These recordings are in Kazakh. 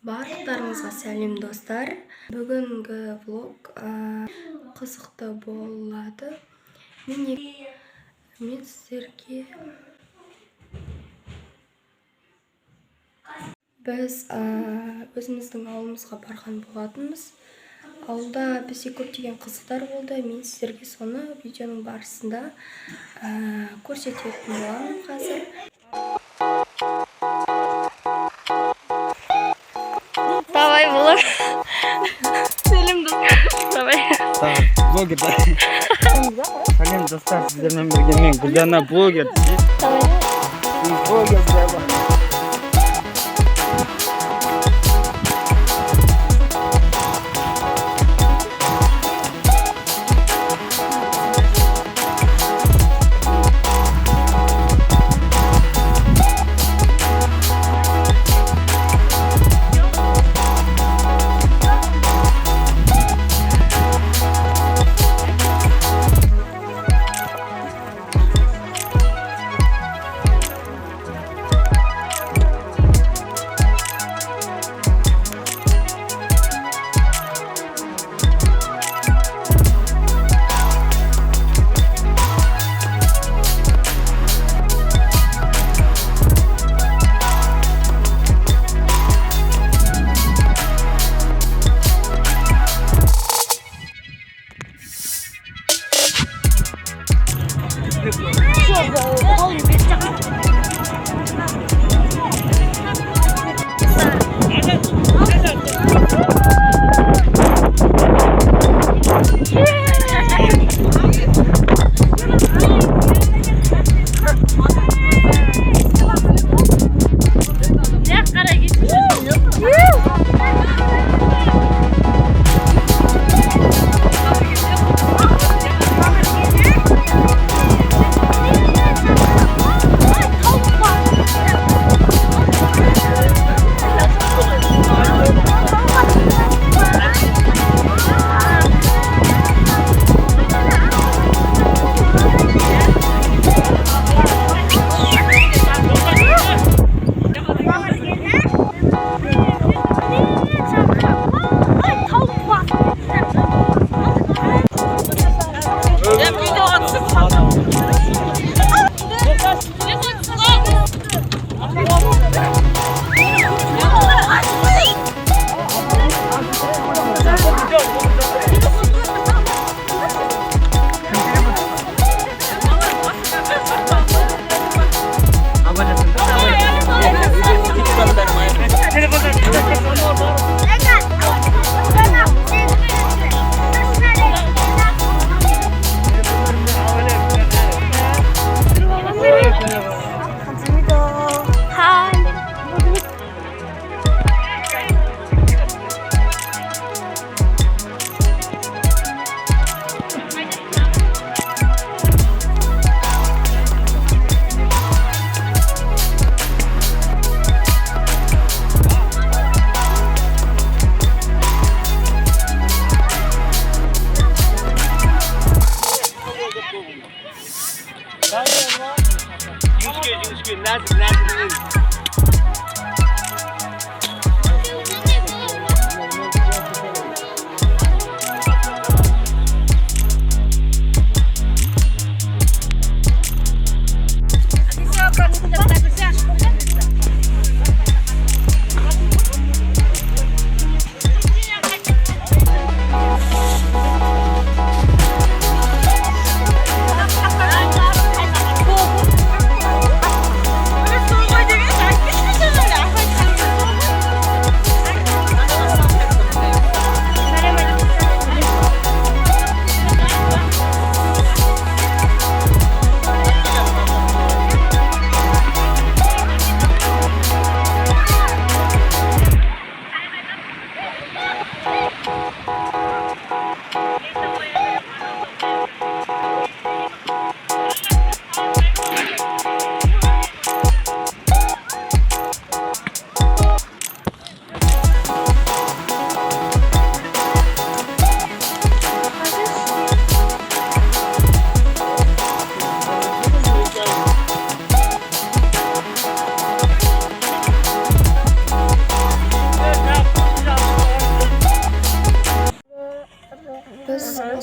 Барлықтарыңызға сәлем достар. Бүгінгі влог қызықты болады. Мен сіздерге біз өзіміздің ауылымызға барған болатынбыз. Ауылда бізде көптеген қызықтар болды. Мен сіздерге соны видеоның барысында көрсететін боламын қазір. Давай, Булар. Сәлем достар. Давай. Блогер. Сәлем достар, сіздермен бірге мен Гүлдана блогер. Блогер баба.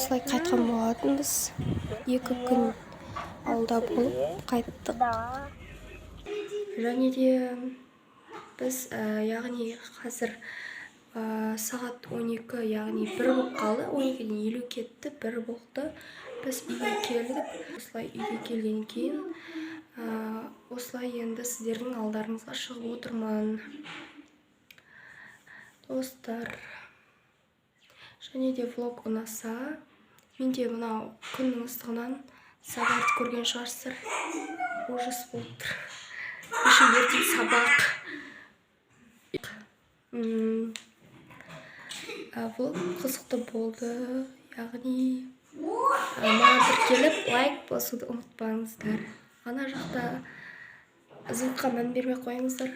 осылай қайтқан болатынбыз. 2 күн ауылда болып қайттық. Және де біз яғни қазір сағат 12, яғни 1 болып қалды. 12-ден 50 кетті, 1 болды. Біз үйге келдік. Осылай үйге келген кейін осылай енді сіздердің алдарыңызға шығып отырман. Достар, және де влог ұнаса, менде мынау күннің ыстығынан Загарды көрген шығарсыздар. Ужас болып тұр. Еще ертең сабақ. Влог қызықты болды. Яғни маған тіркеліп лайк басуды ұмытпаңыздар. Ана жақта звукқа мән бермей қойыңыздар.